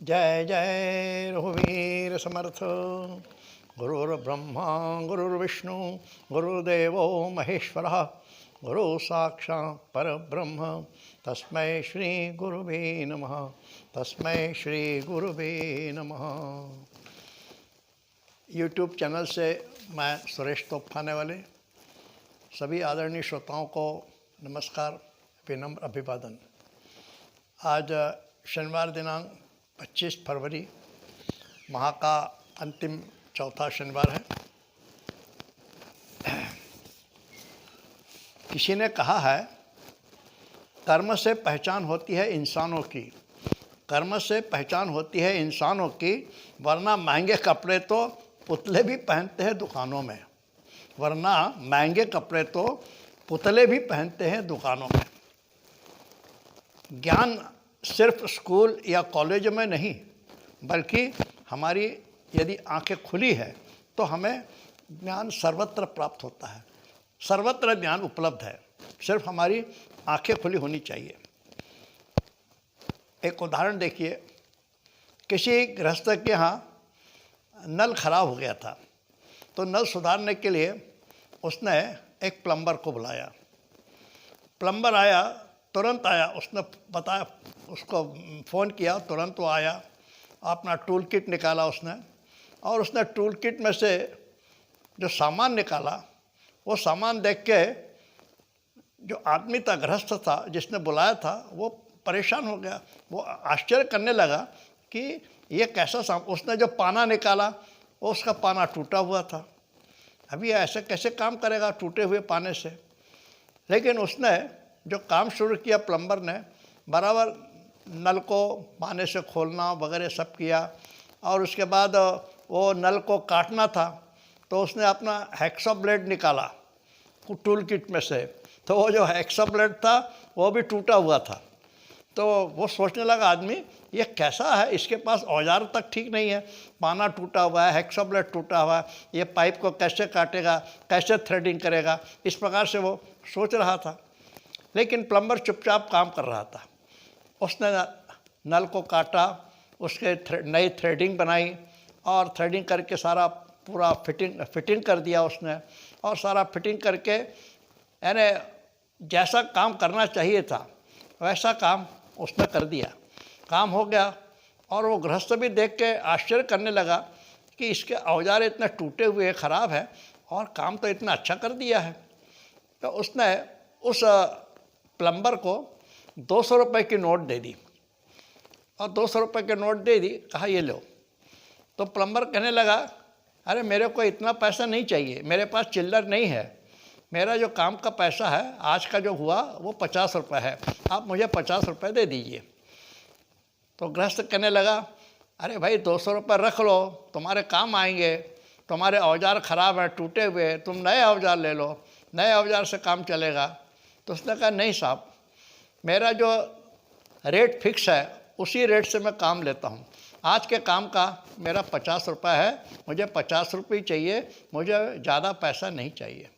जय जय रघुवीर समर्थ। गुरुर्ब्रह्मा गुरुर्विष्णु गुरुदेवो महेश्वरः गुरु साक्षात् परब्रह्म तस्मै श्री गुरुवे नमः। तस्मै श्री गुरुवे नमः। यूट्यूब चैनल से मैं सुरेश तोपखाने वाले सभी आदरणीय श्रोताओं को नमस्कार, विनम्र अभिवादन। आज शनिवार दिनांक 25 फरवरी माह का अंतिम चौथा शनिवार है। किसी ने कहा है कर्म से पहचान होती है इंसानों की, कर्म से पहचान होती है इंसानों की, वरना महंगे कपड़े तो पुतले भी पहनते हैं दुकानों में, वरना महंगे कपड़े तो पुतले भी पहनते हैं दुकानों में। ज्ञान सिर्फ स्कूल या कॉलेज में नहीं, बल्कि हमारी यदि आंखें खुली है तो हमें ज्ञान सर्वत्र प्राप्त होता है। सर्वत्र ज्ञान उपलब्ध है, सिर्फ हमारी आंखें खुली होनी चाहिए। एक उदाहरण देखिए, किसी गृहस्थ के यहाँ नल खराब हो गया था, तो नल सुधारने के लिए उसने एक प्लम्बर को बुलाया। प्लम्बर आया, तुरंत आया। उसने बताया, उसको फ़ोन किया, तुरंत वो आया। अपना टूल किट निकाला उसने, और उसने टूल किट में से जो सामान निकाला, वो सामान देख के जो आदमी था, गृहस्थ था, जिसने बुलाया था, वो परेशान हो गया। वो आश्चर्य करने लगा कि ये कैसा सामान। उसने जो पाना निकाला, वो उसका पाना टूटा हुआ था। अभी ऐसे कैसे काम करेगा टूटे हुए पाने से। लेकिन उसने जो काम शुरू किया, प्लम्बर ने बराबर नल को पानी से खोलना वगैरह सब किया, और उसके बाद वो नल को काटना था, तो उसने अपना हैक्सॉ ब्लेड निकाला टूल किट में से। तो वो जो हैक्सॉ ब्लेड था वो भी टूटा हुआ था। तो वो सोचने लगा आदमी, ये कैसा है, इसके पास औजार तक ठीक नहीं है, पाना टूटा हुआ है, हैक्सॉ ब्लेड टूटा हुआ है, ये पाइप को कैसे काटेगा, कैसे थ्रेडिंग करेगा, इस प्रकार से वो सोच रहा था। लेकिन प्लम्बर चुपचाप काम कर रहा था। उसने नल को काटा, उसके नई थ्रेडिंग बनाई, और थ्रेडिंग करके सारा पूरा फिटिंग कर दिया उसने। और सारा फिटिंग करके यानी जैसा काम करना चाहिए था वैसा काम उसने कर दिया। काम हो गया, और वो गृहस्थ भी देख के आश्चर्य करने लगा कि इसके औजार इतने टूटे हुए ख़राब है, और काम तो इतना अच्छा कर दिया है। तो उसने उस प्लम्बर को 200 रुपये की नोट दे दी, और 200 रुपये की नोट दे दी, कहा ये लो। तो प्लम्बर कहने लगा, अरे मेरे को इतना पैसा नहीं चाहिए, मेरे पास चिल्लर नहीं है, मेरा जो काम का पैसा है आज का जो हुआ वो 50 रुपये है, आप मुझे 50 रुपये दे दीजिए। तो गृहस्थ कहने लगा, अरे भाई 200 रुपये रख लो, तुम्हारे काम आएंगे, तुम्हारे औजार ख़राब हैं टूटे हुए, तुम नए औजार ले लो, नए औजार से काम चलेगा। तो उसने कहा, नहीं साहब, मेरा जो रेट फिक्स है उसी रेट से मैं काम लेता हूँ, आज के काम का मेरा 50 रुपये है, मुझे 50 रुपये चाहिए, मुझे ज़्यादा पैसा नहीं चाहिए।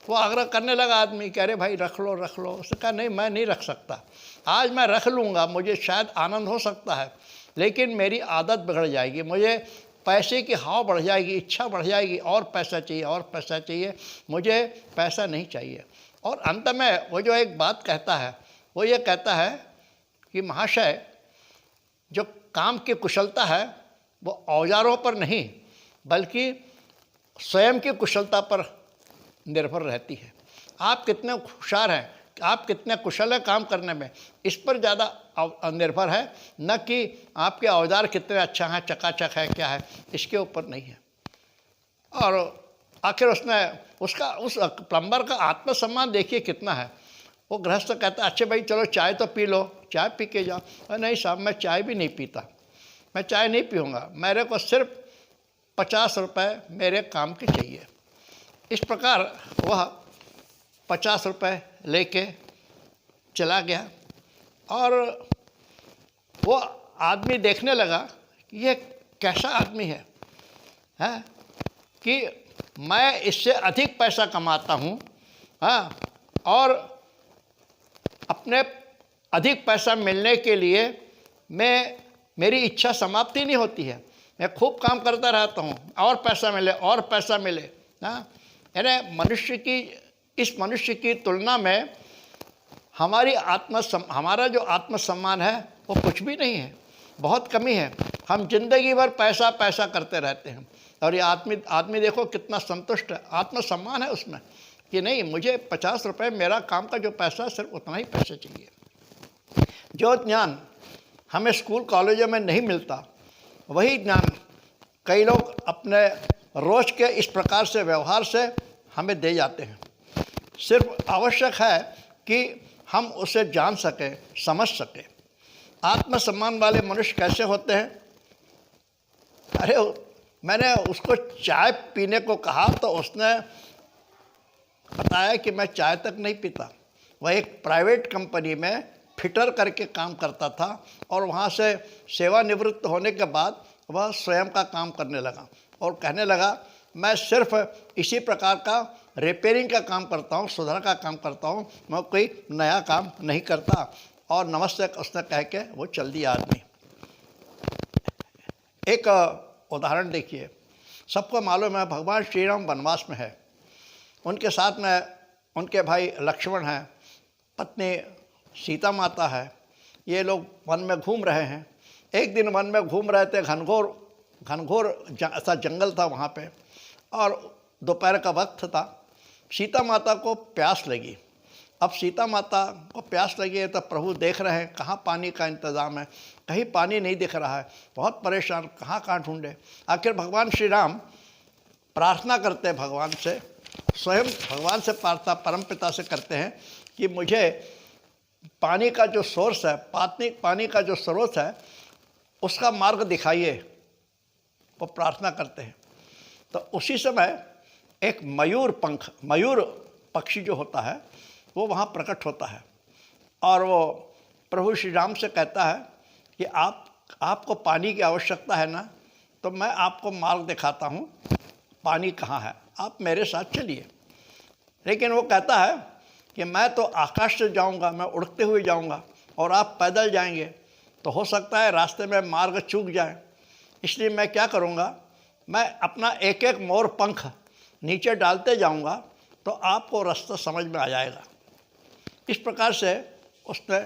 वो आग्रह करने लगा आदमी कि अरे भाई रख लो रख लो। उसने कहा, नहीं मैं नहीं रख सकता, आज मैं रख लूँगा, मुझे शायद आनंद हो सकता है, लेकिन मेरी आदत बिगड़ जाएगी, मुझे पैसे की हाव बढ़ जाएगी, इच्छा बढ़ जाएगी, और पैसा चाहिए और पैसा चाहिए, मुझे पैसा नहीं चाहिए। और अंत में वो जो एक बात कहता है, वो ये कहता है कि महाशय, जो काम की कुशलता है वो औजारों पर नहीं बल्कि स्वयं की कुशलता पर निर्भर रहती है। आप कितने होशियार हैं, आप कितने कुशल हैं काम करने में, इस पर ज़्यादा निर्भर है, न कि आपके औजार कितने अच्छा हैं, चकाचक है क्या है, इसके ऊपर नहीं है। और आखिर उसने उसका उस प्लम्बर का आत्मसम्मान देखिए कितना है। वो गृहस्थ कहता है, अच्छे भाई चलो चाय तो पी लो, चाय पी के जाओ। नहीं साहब, मैं चाय भी नहीं पीता, मैं चाय नहीं पीऊँगा, मेरे को सिर्फ 50 रुपये मेरे काम के चाहिए। इस प्रकार वह 50 रुपये लेके चला गया, और वो आदमी देखने लगा कि ये कैसा आदमी है कि मैं इससे अधिक पैसा कमाता हूँ, और अपने अधिक पैसा मिलने के लिए मैं मेरी इच्छा समाप्ति नहीं होती है, मैं खूब काम करता रहता हूँ, और पैसा मिले और पैसा मिले। हाँ, यानी इस मनुष्य की तुलना में हमारा जो आत्मसम्मान है वो कुछ भी नहीं है, बहुत कमी है। हम जिंदगी भर पैसा पैसा करते रहते हैं, और ये आदमी देखो कितना संतुष्ट है, आत्मसम्मान है उसमें कि नहीं, मुझे 50 रुपये मेरा काम का जो पैसा सिर्फ उतना ही पैसा चाहिए। जो ज्ञान हमें स्कूल कॉलेजों में नहीं मिलता, वही ज्ञान कई लोग अपने रोज के इस प्रकार से व्यवहार से हमें दे जाते हैं। सिर्फ आवश्यक है कि हम उसे जान सकें, समझ सकें। आत्मसम्मान वाले मनुष्य कैसे होते हैं? अरे मैंने उसको चाय पीने को कहा तो उसने बताया कि मैं चाय तक नहीं पीता। वह एक प्राइवेट कंपनी में फिटर करके काम करता था, और वहाँ से सेवानिवृत्त होने के बाद वह स्वयं का काम करने लगा और कहने लगा, मैं सिर्फ इसी प्रकार का रिपेयरिंग का काम करता हूँ, सुधार का काम करता हूँ, मैं कोई नया काम नहीं करता। और नमस्ते उसने कह के वो चल दिया आदमी। एक उदाहरण देखिए, सबको मालूम है भगवान श्री राम वनवास में है, उनके साथ में उनके भाई लक्ष्मण हैं, पत्नी सीता माता है, ये लोग वन में घूम रहे हैं। एक दिन वन में घूम रहे थे, घनघोर ऐसा जंगल था वहाँ पे, और दोपहर का वक्त था। सीता माता को प्यास लगी। अब सीता माता को प्यास लगी है तो प्रभु देख रहे हैं कहाँ पानी का इंतज़ाम है, कहीं पानी नहीं दिख रहा है, बहुत परेशान, कहाँ ढूंढे। आखिर भगवान श्री राम प्रार्थना करते हैं भगवान से, स्वयं भगवान से प्रार्थना परमपिता से करते हैं कि मुझे पानी का जो सोर्स है, पानी का जो स्रोत है, उसका मार्ग दिखाइए। वो प्रार्थना करते हैं तो उसी समय एक मयूर पक्षी जो होता है वो वहाँ प्रकट होता है, और वो प्रभु श्री राम से कहता है कि आपको पानी की आवश्यकता है ना, तो मैं आपको मार्ग दिखाता हूँ, पानी कहाँ है, आप मेरे साथ चलिए। लेकिन वो कहता है कि मैं तो आकाश से जाऊँगा, मैं उड़ते हुए जाऊँगा, और आप पैदल जाएंगे तो हो सकता है रास्ते में मार्ग चूक जाए। इसलिए मैं क्या करूँगा, मैं अपना एक एक मोर पंख नीचे डालते जाऊँगा तो आपको रास्ता समझ में आ जाएगा। इस प्रकार से उसने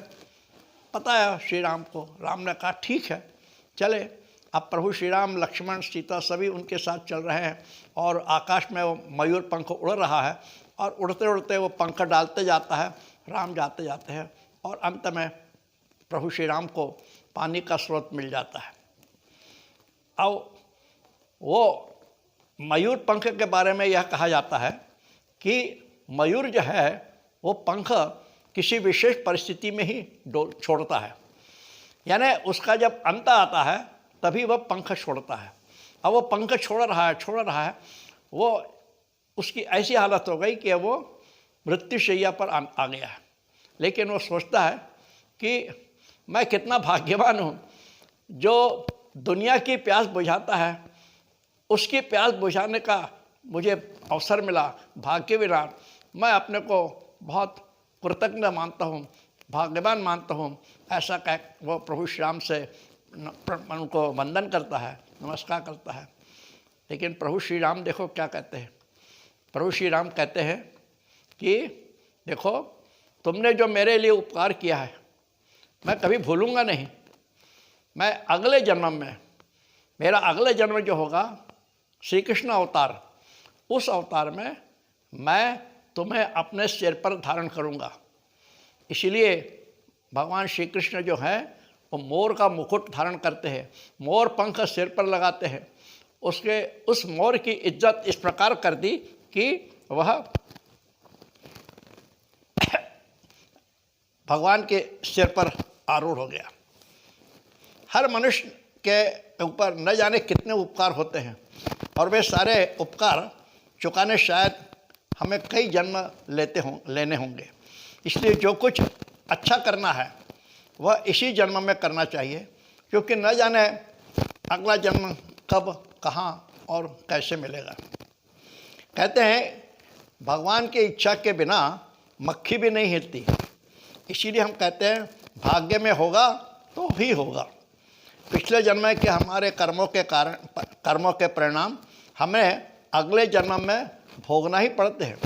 बताया श्री राम को। राम ने कहा ठीक है चले। अब प्रभु श्री राम, लक्ष्मण, सीता सभी उनके साथ चल रहे हैं, और आकाश में वो मयूर पंख उड़ रहा है, और उड़ते उड़ते वो पंख डालते जाता है, राम जाते जाते हैं, और अंत में प्रभु श्री राम को पानी का स्रोत मिल जाता है। अब वो मयूर पंख के बारे में यह कहा जाता है कि मयूर जो है वो पंख किसी विशेष परिस्थिति में ही छोड़ता है, यानी उसका जब अंत आता है तभी वह पंख छोड़ता है। अब वो पंख छोड़ रहा है, वो उसकी ऐसी हालत हो गई कि वो मृत्युशैया पर आ गया है। लेकिन वो सोचता है कि मैं कितना भाग्यवान हूँ, जो दुनिया की प्यास बुझाता है, उसकी प्यास बुझाने का मुझे अवसर मिला, भाग्यवान। मैं अपने को बहुत कृतज्ञ मानता हूँ, भाग्यवान मानता हूँ। ऐसा कह वो प्रभु श्री राम से उनको वंदन करता है, नमस्कार करता है। लेकिन प्रभु श्री राम देखो क्या कहते हैं। प्रभु श्री राम कहते हैं कि देखो, तुमने जो मेरे लिए उपकार किया है मैं कभी भूलूंगा नहीं। मैं अगले जन्म में, मेरा अगले जन्म जो होगा श्री कृष्ण अवतार, उस अवतार में मैं तुम्हें अपने सिर पर धारण करूंगा। इसीलिए भगवान श्री कृष्ण जो हैं वो मोर का मुकुट धारण करते हैं, मोर पंख सिर पर लगाते हैं। उस मोर की इज्जत इस प्रकार कर दी कि वह भगवान के सिर पर आरूढ़ हो गया। हर मनुष्य के ऊपर न जाने कितने उपकार होते हैं, और वे सारे उपकार चुकाने शायद हमें कई जन्म लेने होंगे। इसलिए जो कुछ अच्छा करना है वह इसी जन्म में करना चाहिए, क्योंकि न जाने अगला जन्म कब, कहाँ और कैसे मिलेगा। कहते हैं भगवान की इच्छा के बिना मक्खी भी नहीं हिलती। इसीलिए हम कहते हैं भाग्य में होगा तो ही होगा। पिछले जन्म के हमारे कर्मों के परिणाम हमें अगले जन्म में भोगना ही पड़ते हैं।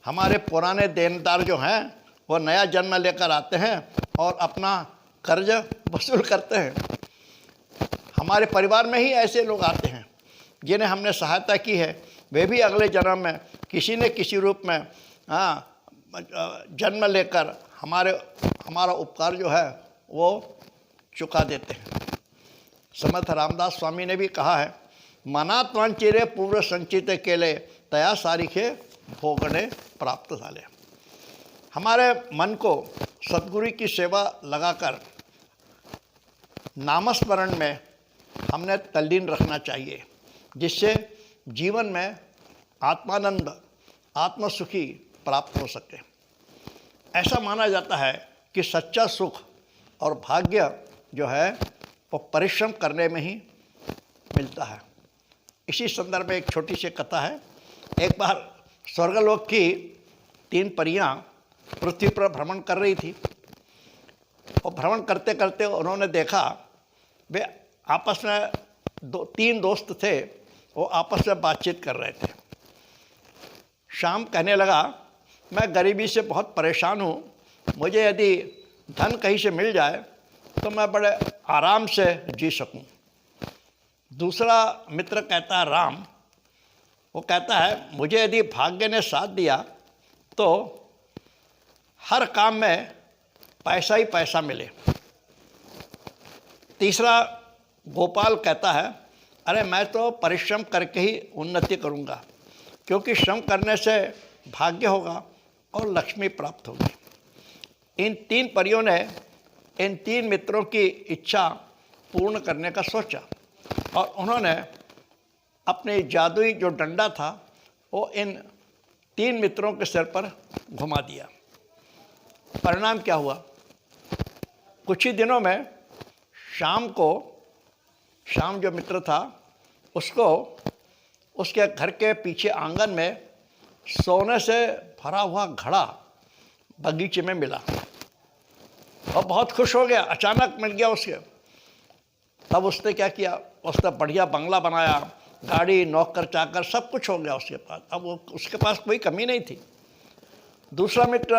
हमारे पुराने देनदार जो हैं वो नया जन्म लेकर आते हैं और अपना कर्ज वसूल करते हैं। हमारे परिवार में ही ऐसे लोग आते हैं जिन्हें हमने सहायता की है, वे भी अगले जन्म में किसी न किसी रूप में जन्म लेकर हमारा उपकार जो है वो चुका देते हैं। समर्थ रामदास स्वामी ने भी कहा है, मनात वांचिरे पूर्व संचित केले तया सारिखे भोगने प्राप्त झाले। हमारे मन को सद्गुरु की सेवा लगाकर नामस्मरण में हमने तल्लीन रखना चाहिए, जिससे जीवन में आत्मानंद, आत्मसुखी प्राप्त हो सके। ऐसा माना जाता है कि सच्चा सुख और भाग्य जो है वो परिश्रम करने में ही मिलता है। इसी संदर्भ में एक छोटी सी कथा है। एक बार स्वर्गलोक की 3 परियां पृथ्वी पर भ्रमण कर रही थी और भ्रमण करते करते उन्होंने देखा वे आपस में 3 दोस्त थे, वो आपस में बातचीत कर रहे थे। शाम कहने लगा, मैं गरीबी से बहुत परेशान हूँ, मुझे यदि धन कहीं से मिल जाए तो मैं बड़े आराम से जी सकूं। दूसरा मित्र कहता है राम, वो कहता है मुझे यदि भाग्य ने साथ दिया तो हर काम में पैसा ही पैसा मिले। तीसरा गोपाल कहता है, अरे मैं तो परिश्रम करके ही उन्नति करूँगा, क्योंकि श्रम करने से भाग्य होगा और लक्ष्मी प्राप्त होगी। इन 3 परियों ने इन 3 मित्रों की इच्छा पूर्ण करने का सोचा और उन्होंने अपने जादुई जो डंडा था वो इन 3 मित्रों के सिर पर घुमा दिया। परिणाम क्या हुआ? कुछ ही दिनों में शाम जो मित्र था उसको उसके घर के पीछे आंगन में सोने से भरा हुआ घड़ा बगीचे में मिला और बहुत खुश हो गया, अचानक मिल गया उसके। तब उसने क्या किया, उसने बढ़िया बंगला बनाया, गाड़ी, नौकर चाकर सब कुछ हो गया उसके पास। अब वो उसके पास कोई कमी नहीं थी। दूसरा मित्र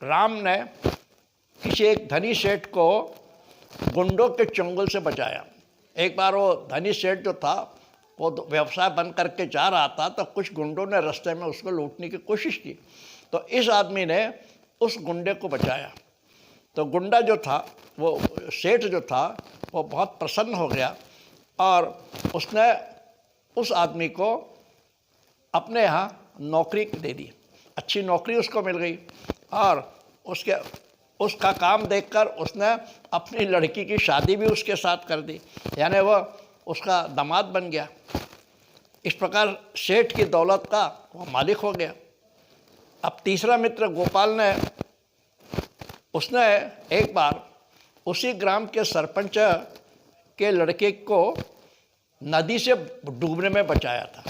राम ने किसी एक धनी सेठ को गुंडों के चंगुल से बचाया। एक बार वो धनी सेठ जो था वो व्यवसाय बंद करके जा रहा था तो कुछ गुंडों ने रास्ते में उसको लूटने की कोशिश की, तो इस आदमी ने उस गुंडे को बचाया। तो गुंडा जो था, वो सेठ जो था, वो बहुत प्रसन्न हो गया और उसने उस आदमी को अपने यहाँ नौकरी दे दी। अच्छी नौकरी उसको मिल गई और उसका काम देखकर उसने अपनी लड़की की शादी भी उसके साथ कर दी, यानी वह उसका दामाद बन गया। इस प्रकार सेठ की दौलत का वो मालिक हो गया। अब तीसरा मित्र गोपाल ने उसने एक बार उसी ग्राम के सरपंच के लड़के को नदी से डूबने में बचाया था।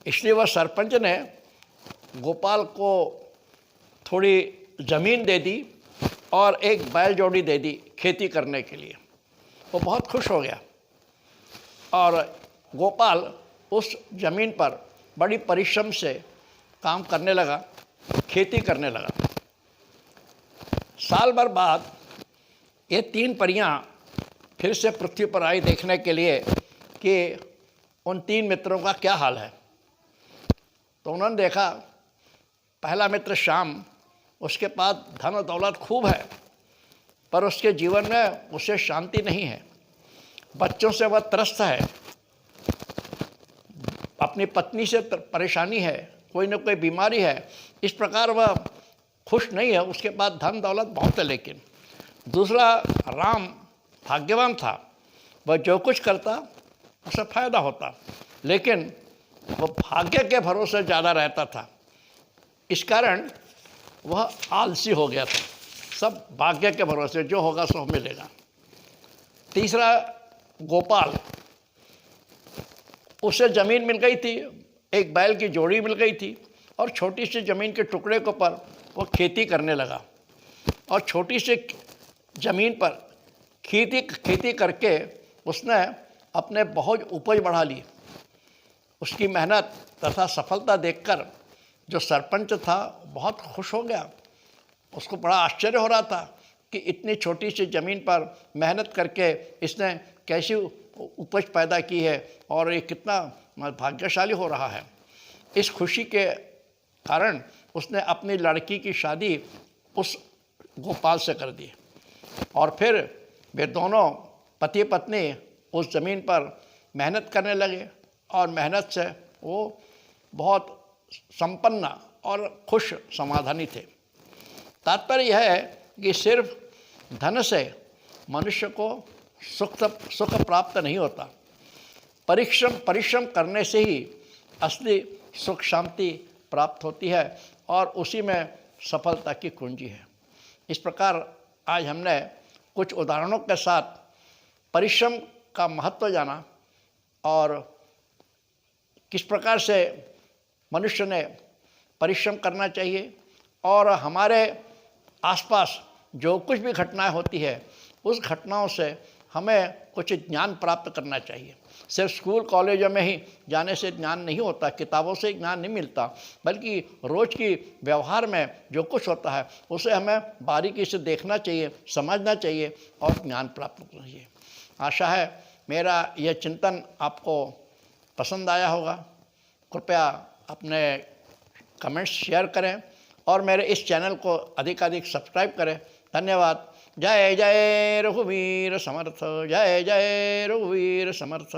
इसलिए वह सरपंच ने गोपाल को थोड़ी ज़मीन दे दी और एक बैल जोड़ी दे दी खेती करने के लिए। वो बहुत खुश हो गया और गोपाल उस ज़मीन पर बड़ी परिश्रम से काम करने लगा, खेती करने लगा। साल भर बाद ये 3 परियां फिर से पृथ्वी पर आई देखने के लिए कि उन 3 मित्रों का क्या हाल है। तो उन्होंने देखा, पहला मित्र श्याम, उसके पास धन और दौलत खूब है, पर उसके जीवन में उसे शांति नहीं है। बच्चों से वह त्रस्त है, अपनी पत्नी से परेशानी है, कोई न कोई बीमारी है। इस प्रकार वह खुश नहीं है। उसके पास धन दौलत बहुत है, लेकिन दूसरा राम भाग्यवान था, वह जो कुछ करता उसे फायदा होता, लेकिन वह भाग्य के भरोसे ज़्यादा रहता था। इस कारण वह आलसी हो गया था, सब भाग्य के भरोसे, जो होगा सो मिलेगा। तीसरा गोपाल, उसे ज़मीन मिल गई थी, एक बैल की जोड़ी मिल गई थी और छोटी सी ज़मीन के टुकड़े के ऊपर वो खेती करने लगा और छोटी सी ज़मीन पर खेती खेती करके उसने अपने बहुत उपज बढ़ा ली। उसकी मेहनत तथा सफलता देखकर जो सरपंच था बहुत खुश हो गया। उसको बड़ा आश्चर्य हो रहा था कि इतनी छोटी सी ज़मीन पर मेहनत करके इसने कैसी उपज पैदा की है और ये कितना भाग्यशाली हो रहा है। इस खुशी के कारण उसने अपनी लड़की की शादी उस गोपाल से कर दी और फिर वे दोनों पति पत्नी उस ज़मीन पर मेहनत करने लगे और मेहनत से वो बहुत संपन्न और खुश समाधानी थे। तात्पर्य यह है कि सिर्फ धन से मनुष्य को सुख प्राप्त नहीं होता। परिश्रम करने से ही असली सुख शांति प्राप्त होती है और उसी में सफलता की कुंजी है। इस प्रकार आज हमने कुछ उदाहरणों के साथ परिश्रम का महत्व जाना और किस प्रकार से मनुष्य ने परिश्रम करना चाहिए और हमारे आसपास जो कुछ भी घटनाएं होती है उस घटनाओं से हमें कुछ ज्ञान प्राप्त करना चाहिए। सिर्फ स्कूल कॉलेजों में ही जाने से ज्ञान नहीं होता, किताबों से ज्ञान नहीं मिलता, बल्कि रोज़ की व्यवहार में जो कुछ होता है उसे हमें बारीकी से देखना चाहिए, समझना चाहिए और ज्ञान प्राप्त करना चाहिए। आशा है मेरा यह चिंतन आपको पसंद आया होगा। कृपया अपने कमेंट्स शेयर करें और मेरे इस चैनल को अधिकाधिक सब्सक्राइब करें। धन्यवाद। जय जय रघुवीर समर्थ, जय जय रघुवीर समर्थ।